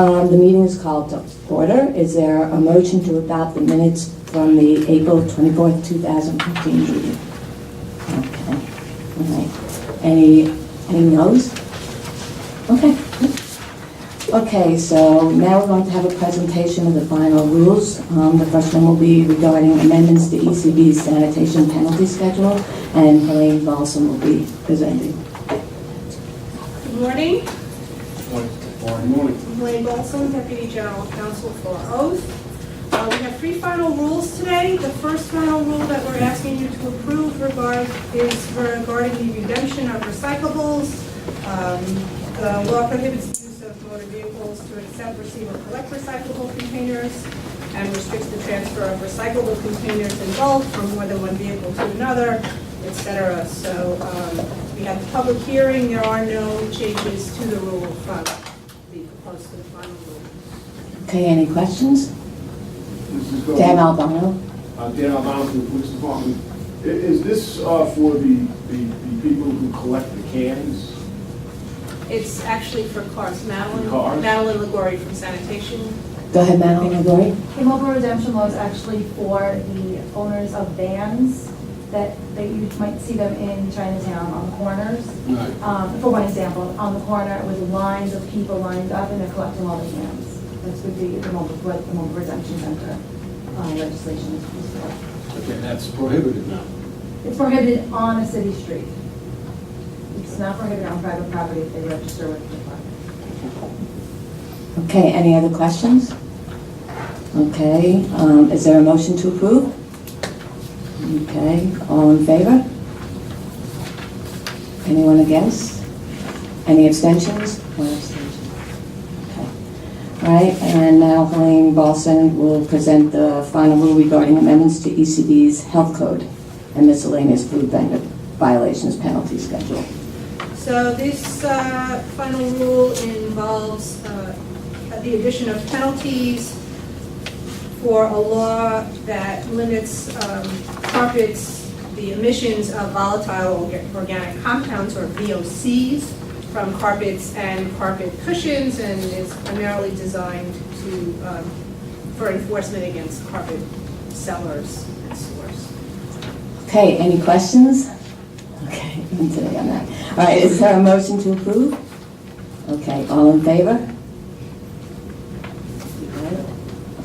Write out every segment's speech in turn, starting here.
The meeting is called to order. Is there a motion to adopt the minutes from the April 24th, 2015 meeting? Okay. All right. Any no's? Okay. Okay, so now we're going to have a presentation of the final rules. The first one will be regarding amendments to ECB's sanitation penalty schedule, and Helene Balsam will be presenting. Good morning. Good morning. Elaine Balsam, Deputy General Counsel for oath. We have three final rules today. The first final rule that we're asking you to approve is regarding the redemption of recyclables. The law prohibits the use of motor vehicles to accept, receive, or collect recyclable containers and restricts the transfer of recyclable containers in bulk from more than one vehicle to another, etc. So we have the public hearing. There are no changes to the rule from the proposed to the final rule. Okay, any questions? Mrs. Dan Albano. Dan Albano from the Police Department. Is this for the people who collect the cans? It's actually for cars. Madeline Cars? Ligori from Sanitation. Go ahead, Madeline Lagori. The mobile redemption law is actually for the owners of vans that you might see them in Chinatown on the corners. Right. For one example, on the corner with lines of people lined up and they're collecting all the cans. This would be the mobile redemption center legislation is for. Okay, that's prohibited now. It's prohibited on a city street. It's not prohibited on private property if they register with the department. Okay, any other questions? Okay, is there a motion to approve? Okay, all in favor? Anyone against? Any abstentions? One abstention. Okay. All right, and now Helene Balsam will present the final rule regarding amendments to ECB's health code and miscellaneous food vendor violations penalty schedule. So this final rule involves the addition of penalties for a law that limits carpets, the emissions of volatile organic compounds, or VOCs, from carpets and carpet cushions, and is primarily designed for enforcement against carpet sellers and stores. Okay, any questions? Okay, today on that. All right, is there a motion to approve? Okay, all in favor?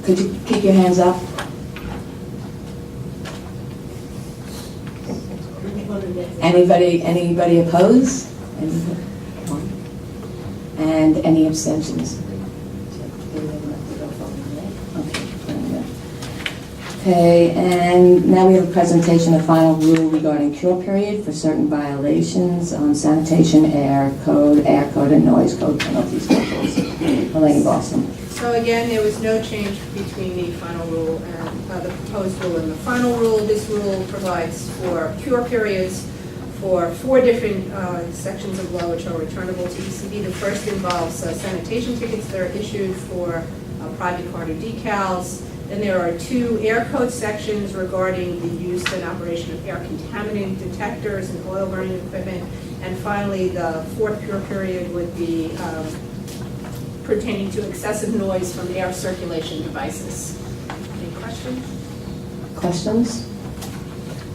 Could you keep your hands up? Anybody opposed? And any abstentions? Okay, and now we have a presentation of final rule regarding cure period for certain violations on sanitation, air code, and noise code penalty schedules. Helene Balsam. So again, there was no change between the final rule and the proposed rule and the final rule. This rule provides for cure periods for 4 different sections of law which are returnable to ECB. The first involves sanitation tickets that are issued for private car decals. Then there are 2 air code sections regarding the use and operation of air contaminant detectors and oil burning equipment. And finally, the 4th cure period would be pertaining to excessive noise from air circulation devices. Any questions? Questions?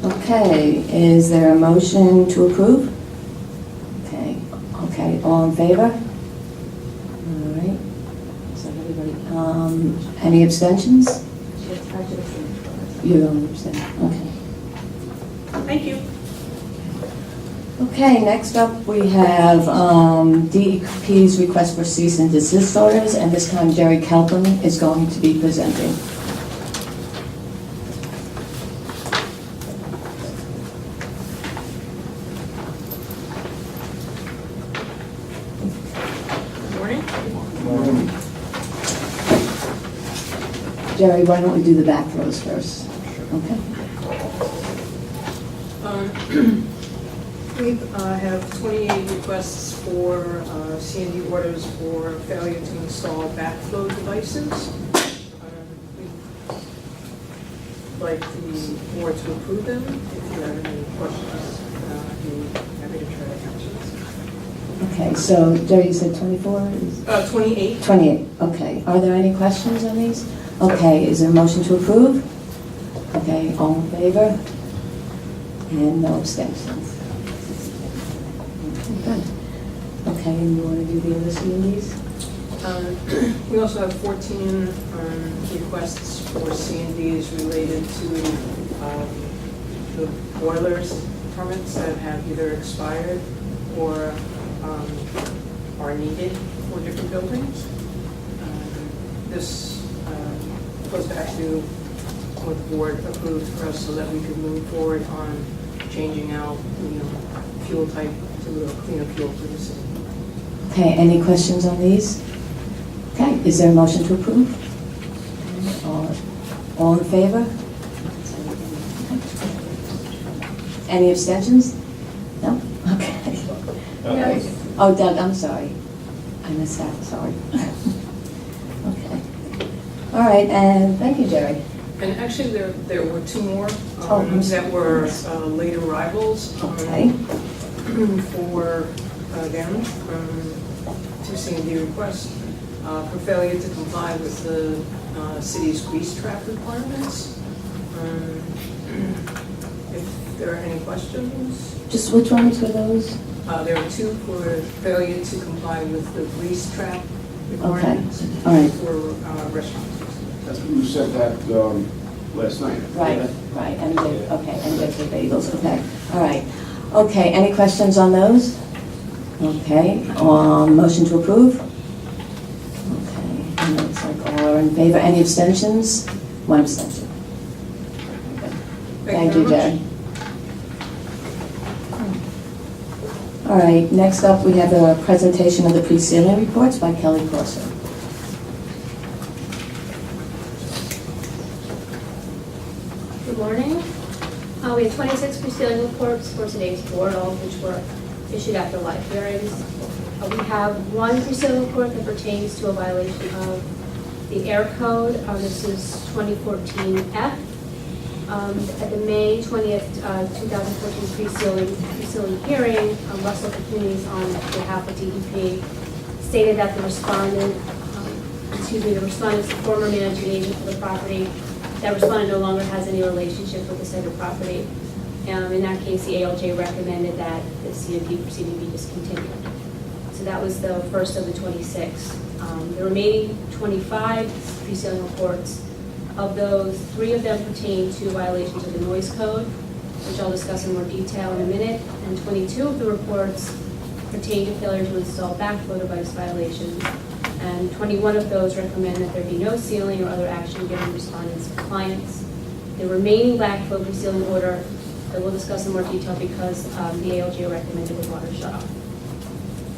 Okay, is there a motion to approve? Okay, all in favor? All right. So everybody, any abstentions? You don't abstain, okay. Thank you. Okay, next up we have DEP's request for cease and desist orders, and this time Jerry Kelpin is going to be presenting. Good morning. Jerry, why don't we do the back rows first? Okay. We have 28 requests for C&D orders for failure to install backflow devices. We'd like the board to approve them. If you have any questions, I'd be happy to try to answer them. Okay, so Jerry, you said 24? 28. 28, okay. Are there any questions on these? Okay, is there a motion to approve? Okay, all in favor? And no abstentions. Okay, good. Okay, and you want to do the other C&Ds? We also have 14 requests for C&Ds related to the boilers permits that have either expired or are needed for different buildings. This goes back to what the board approved for us so that we could move forward on changing out fuel type to a cleaner fuel for the city. Okay, any questions on these? Okay, is there a motion to approve? All in favor? Any abstentions? No? Okay. Oh, Doug, I'm sorry. I missed that, sorry. Okay. All right, and thank you, Jerry. And actually, there were two more I'm sorry. that were late arrivals Okay. for them, two C&D requests for failure to comply with the city's grease trap requirements. If there are any questions? Just which ones were those? There are two for failure to comply with the grease trap requirements all right. for restaurants. You said that last night. Right, right, MJ, okay, MJ for bagels, okay, all right. Okay, any questions on those? Okay, motion to approve? Okay, and it's like all are in favor, any abstentions? One abstention. Thank you, very much. Jerry. All right, next up, we have a presentation of the pre-sealing reports by Kelly Corso. Good morning. We have 26 pre-sealing reports for today's board, all of which were issued after live hearings. We have one pre-sealing report that pertains to a violation of the air code. This is 2014F. At the May 20th, 2014 pre-sealing hearing, Russell Communities on behalf of DEP stated that the respondent, the respondent's the former managing agent for the property. That respondent no longer has any relationship with the Center property. In that case, the ALJ recommended that the CMP proceeding be discontinued. So that was the first of the 26. The remaining 25 pre-sealing reports, of those, 3 of them pertain to violations of the noise code, which I'll discuss in more detail in a minute, and 22 of the reports pertain to failure to install backflow device violations, and 21 of those recommend that there be no sealing or other action given respondents' compliance. The remaining backflow pre-sealing order that we'll discuss in more detail because the ALJ recommended the water shut off.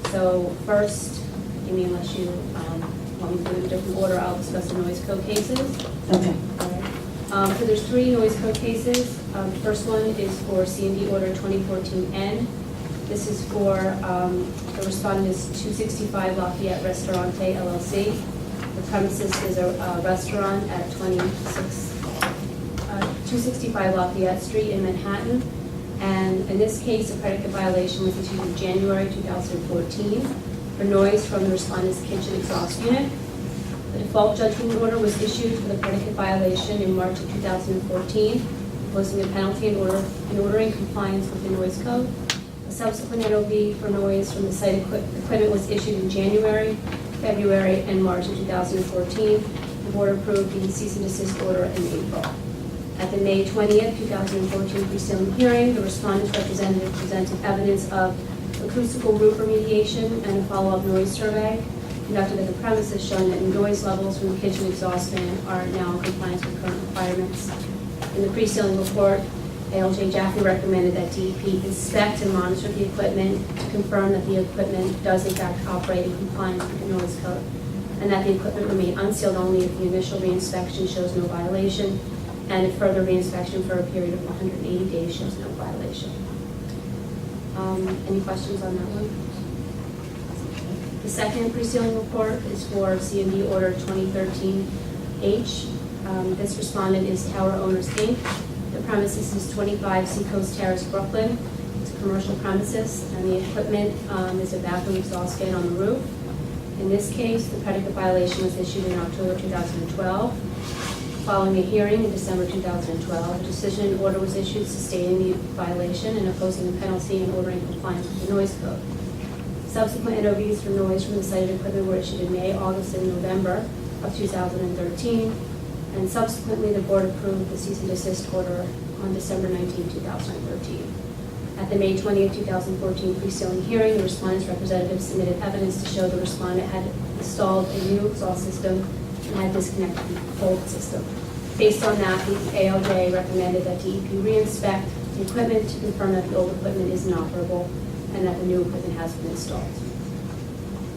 So first, unless you want me to do it in a different order, I'll discuss the noise code cases. Okay. So there's 3 noise code cases. The first one is for C&D Order 2014N. This is for the respondent is 265 Lafayette Restaurante LLC. The premises is a restaurant at 265 Lafayette Street in Manhattan. And in this case, a predicate violation was issued in January 2014 for noise from the respondent's kitchen exhaust unit. The default judgment order was issued for the predicate violation in March of 2014, imposing a penalty in ordering compliance with the noise code. A subsequent NOV for noise from the site equipment was issued in January, February, and March of 2014. The board approved the cease and desist order in April. At the May 20th, 2014 pre-sealing hearing, the respondent's representative presented evidence of acoustical roof remediation and a follow-up noise survey conducted at the premises showing that noise levels from the kitchen exhaust fan are now in compliance with current requirements. In the pre-sealing report, ALJ Jaffe recommended that DEP inspect and monitor the equipment to confirm that the equipment does in fact operate in compliance with the noise code, and that the equipment remain unsealed only if the initial reinspection shows no violation, and if further reinspection for a period of 180 days shows no violation. Any questions on that one? The second pre-sealing report is for C&D Order 2013H. This respondent is Tower Owners, Inc. The premises is 25 Seacoast Terrace, Brooklyn. It's a commercial premises, and the equipment is a bathroom exhaust fan on the roof. In this case, the predicate violation was issued in October 2012. Following a hearing in December 2012, a decision and order was issued sustaining the violation and imposing a penalty and ordering compliance with the noise code. Subsequent NOVs for noise from the cited equipment were issued in May, August, and November of 2013, and subsequently the board approved the cease and desist order on December 19, 2013. At the May 20, 2014 pre-sealing hearing, the respondent's representative submitted evidence to show the respondent had installed a new exhaust system and had disconnected the old system. Based on that, the ALJ recommended that DEP re-inspect the equipment to confirm that the old equipment is inoperable and that the new equipment has been installed.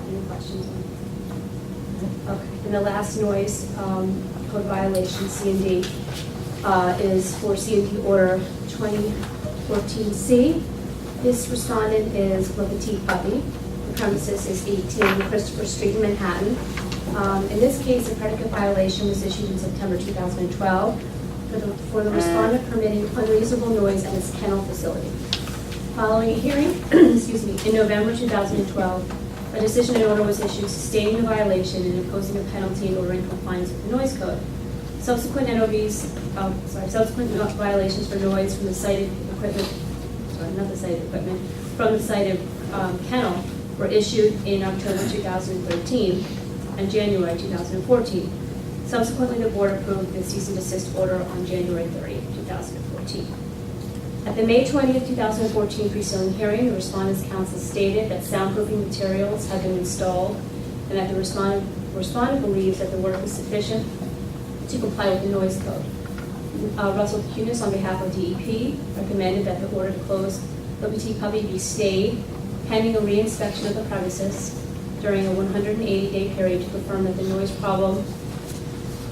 Any questions on it? Okay, and the last noise code violation, C&D, is for C&D order 2014C. This respondent is Le Petit Puppy. The premises is 18 Christopher Street in Manhattan. In this case, a predicate violation was issued in September 2012 for the respondent permitting unreasonable noise at his kennel facility. Following a hearing, in November 2012, a decision and order was issued sustaining the violation and imposing a penalty and ordering compliance with the noise code. Subsequent subsequent violations for noise from the cited equipment, from the cited kennel were issued in October 2013 and January 2014. Subsequently, the board approved the cease and desist order on January 30, 2014. At the May 20, 2014 pre-sealing hearing, the respondent's counsel stated that soundproofing materials have been installed and that the respondent believes that the work is sufficient to comply with the noise code. Russell Kunis, on behalf of DEP, recommended that the order to close Le Petit Puppy be stayed pending a re-inspection of the premises during a 180-day period to confirm that the noise problem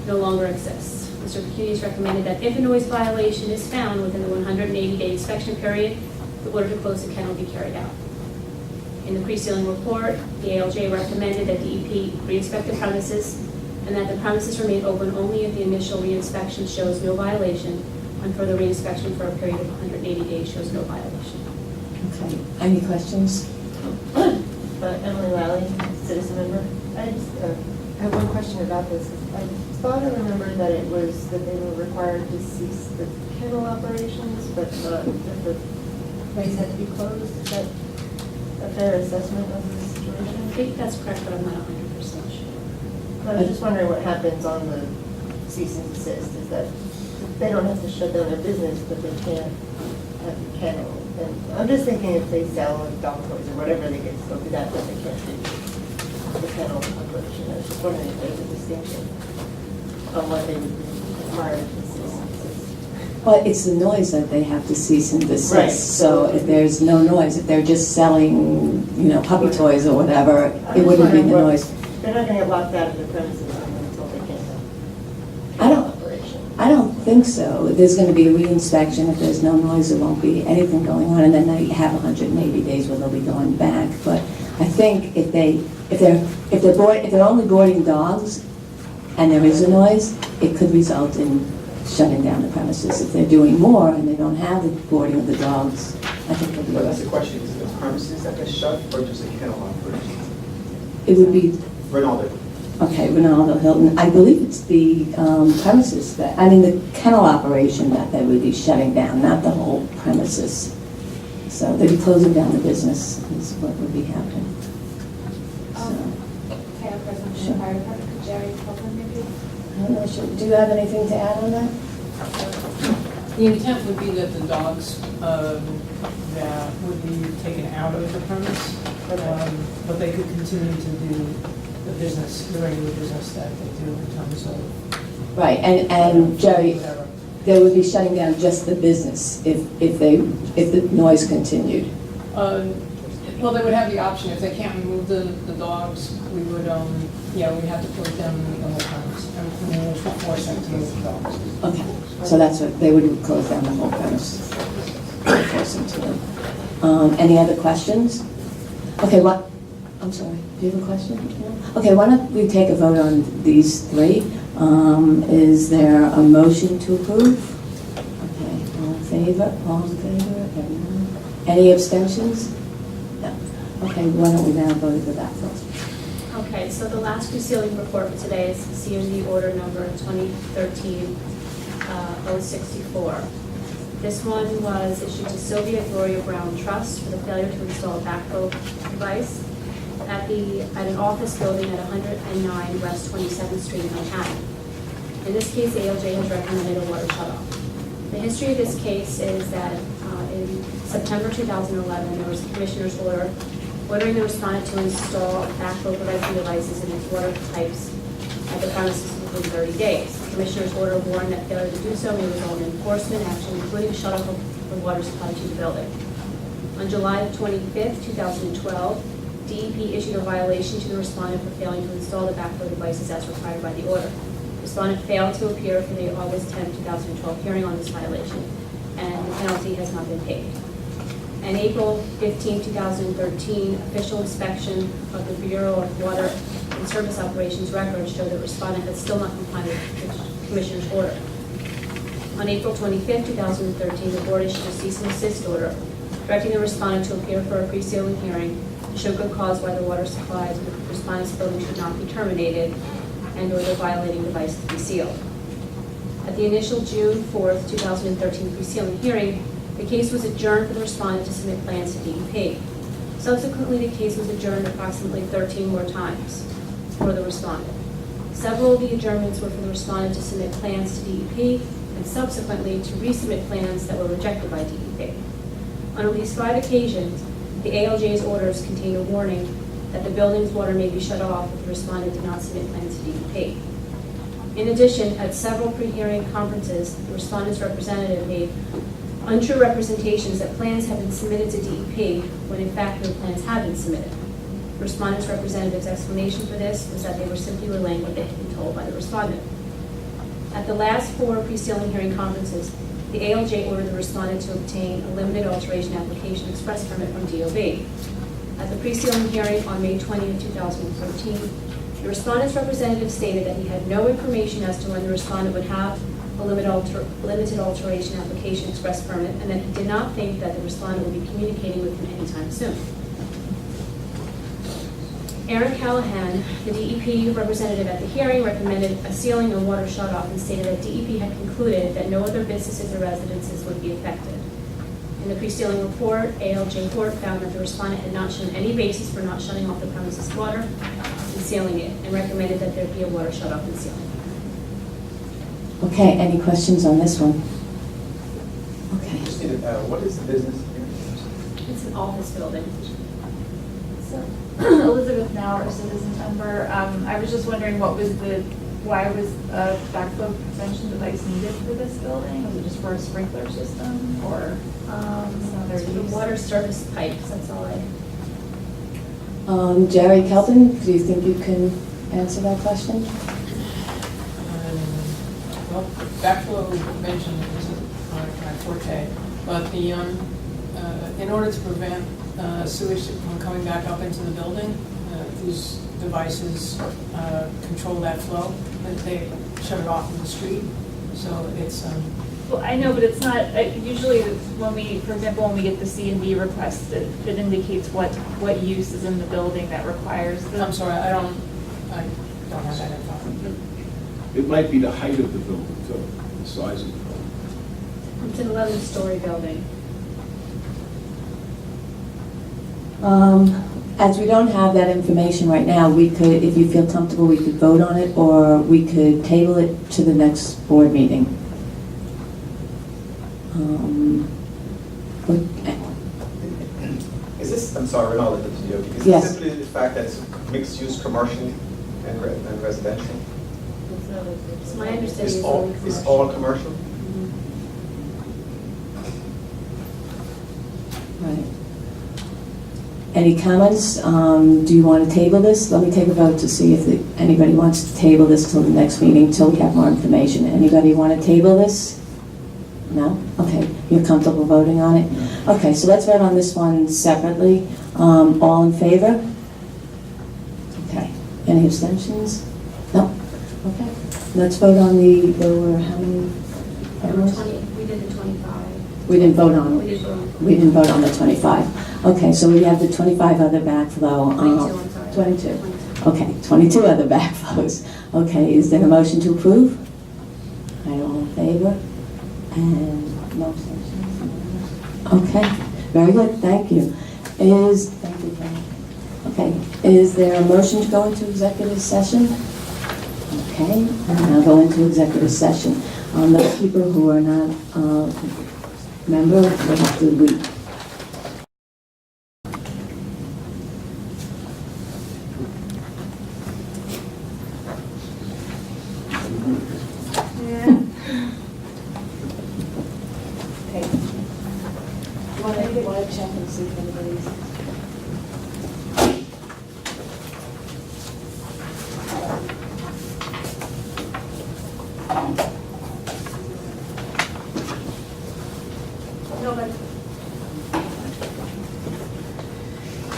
no longer exists. Mr. Kunis recommended that if a noise violation is found within the 180-day inspection period, the order to close the kennel be carried out. In the pre-sealing report, the ALJ recommended that DEP re-inspect the premises and that the premises remain open only if the initial re-inspection shows no violation and further re-inspection for a period of 180 days shows no violation. Okay, any questions? Emily Lally, citizen member. I just have one question about this. I thought I remembered that it was that they were required to cease the kennel operations, but that the place had to be closed. Is that a fair assessment of the I situation? think that's correct, but I'm not 100% sure. I was just wondering what happens on the cease and desist. Is that they don't have to shut down their business, but they can't have the kennel? And I'm just thinking if they sell dog toys or whatever, they can still do that, but they can't do the kennel operation. I was just wondering if there's a distinction on what they would be required to cease and desist. Well, it's the noise that they have to cease and desist. Right. So if there's no noise, if they're just selling, puppy toys or whatever, I'm it just wouldn't be the wondering noise. They're not going to get locked out of the premises until they can I don't- operation. I don't think so. There's going to be a re-inspection. If there's no noise, there won't be anything going on, and then they have 180 days where they'll be going back. But I think if they're only boarding dogs and there is a noise, it could result in shutting down the premises. If they're doing more and they don't have the boarding of the dogs, I think they'll be But that's the right. question, is it the premises that get shut or just a kennel operation? It would be, Ronaldo. okay, Ronaldo Hilton. I believe it's the premises the kennel operation that they would be shutting down, not the whole premises. So they'd be closing down the business is what would be happening. So, Okay, I'm present Sure. from the fire department. Could Jerry Copeland maybe? I'm not sure. Do you have anything to add on that? The intent would be that the dogs that would be taken out of the premise, but they could continue to do the business, the regular business that they do in terms of. Right, and Jerry, whatever. they would be shutting down just the business if the noise continued. Well, they would have the option, if they can't remove the dogs, we would, we'd have to close down the whole premise. And there's not force them to move the dogs. Okay, so that's what, they would close down the whole premise. Force them to. Any other questions? Okay, I'm sorry, do you have a question? No? Okay, why don't we take a vote on these three? Is there a motion to approve? Okay, all in favor, everyone? Any abstentions? No. Okay, why don't we now go to the backflow? Okay, so the last resealing report for today is CMD order number 2013-064. This one was issued to Sylvia Gloria Brown Trust for the failure to install a backflow device at an office building at 109 West 27th Street in Manhattan. In this case, ALJ has recommended a water shutoff. The history of this case is that in September 2011, there was a commissioner's order ordering the respondent to install backflow prevention devices in its water pipes at the premises within 30 days. The commissioner's order warned that failure to do so may result in enforcement action, including a shutoff of the water supply to the building. On July 25th, 2012, DEP issued a violation to the respondent for failing to install the backflow devices as required by the order. Respondent failed to appear for the August 10, 2012 hearing on this violation, and the penalty has not been paid. An April 15, 2013 official inspection of the Bureau of Water and Service Operations records showed that respondent had still not complied with the commissioner's order. On April 25, 2013, the board issued a cease and desist order directing the respondent to appear for a pre-sealing hearing to show good cause why the water supply to the respondent's building should not be terminated and or the violating device to be sealed. At the initial June 4th, 2013 pre-sealing hearing, the case was adjourned for the respondent to submit plans to DEP. Subsequently, the case was adjourned approximately 13 more times for the respondent. Several of the adjournments were for the respondent to submit plans to DEP and subsequently to resubmit plans that were rejected by DEP. On at least 5 occasions, the ALJ's orders contained a warning that the building's water may be shut off if the respondent did not submit plans to DEP. In addition, at several pre-hearing conferences, the respondent's representative made untrue representations that plans had been submitted to DEP when in fact no plans had been submitted. The respondent's representative's explanation for this was that they were simply relaying what they had been told by the respondent. At the last 4 pre-sealing hearing conferences, the ALJ ordered the respondent to obtain a limited alteration application express permit from DOB. At the pre-sealing hearing on May 20, 2013, the respondent's representative stated that he had no information as to when the respondent would have a limited alteration application express permit, and that he did not think that the respondent would be communicating with him anytime soon. Aaron Callahan, the DEP representative at the hearing, recommended a sealing and water shutoff and stated that DEP had concluded that no other businesses or residences would be affected. In the pre-sealing report, ALJ Court found that the respondent had not shown any basis for not shutting off the premises water and sealing it, and recommended that there be a water shutoff and sealing. Okay, any questions on this one? Okay. Just need what is the business here? It's an office building. So, Elizabeth Maurer, citizen member. I was just wondering why was a backflow prevention device needed for this building? Was it just for a sprinkler system or some other The use? water service pipes, that's all I. Jerry Kelton, do you think you can answer that question? Well, backflow prevention isn't my forte, but in order to prevent sewage from coming back up into the building, these devices control that flow. They shut it off in the street, so it's. Well, I know, but it's not, usually when we, for example, when we get the C&D request, it indicates what use is in the building that requires the. I'm sorry, I don't have that info. It might be the height of the building, too, the size of the building. It's an 11-story building. As we don't have that information right now, we could, if you feel comfortable, we could vote on it, or we could table it to the next board meeting. Is this, I'm sorry, Ronaldo, to you. Is Yes. this simply the fact that it's mixed-use commercial and residential? It's my understanding It's it's all, only it's commercial. all commercial? Mhm. Right. Any comments? Do you want to table this? Let me take a vote to see if anybody wants to table this till the next meeting, till we have more information. Anybody want to table this? No? Okay, you're comfortable voting on it? Okay, so let's vote on this one separately. All in favor? Okay. Any abstentions? No? Okay. Let's vote on there were how many? There were 20, we did the 25. We didn't vote on We it. did vote. We didn't vote on the 25. Okay, so we have the 25 other backflow. 22, I'm sorry. 22. 22. Okay, 22 other backflows. Okay, is there a motion to approve? All in favor? And no abstentions? Okay, very good, thank you. Thank you, Karen. Okay, is there a motion to go into executive session? Okay, we'll now go into executive session. Those people who are not member, will have to leave. Okay. Want to check and see if anybody's...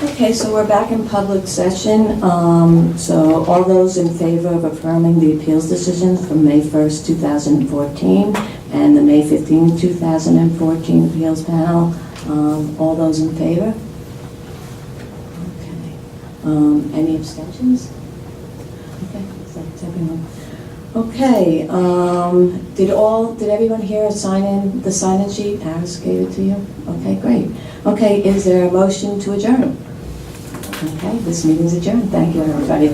Okay, so we're back in public session. So all those in favor of affirming the appeals decisions from May 1st, 2014 and the May 15th, 2014 appeals panel, all those in favor? Okay. Any abstentions? Okay, so that's everyone. Okay, did everyone here sign in the sign-in sheet? Alice gave it to you? Okay, great. Okay, is there a motion to adjourn? Okay, this meeting's adjourned. Thank you, everybody.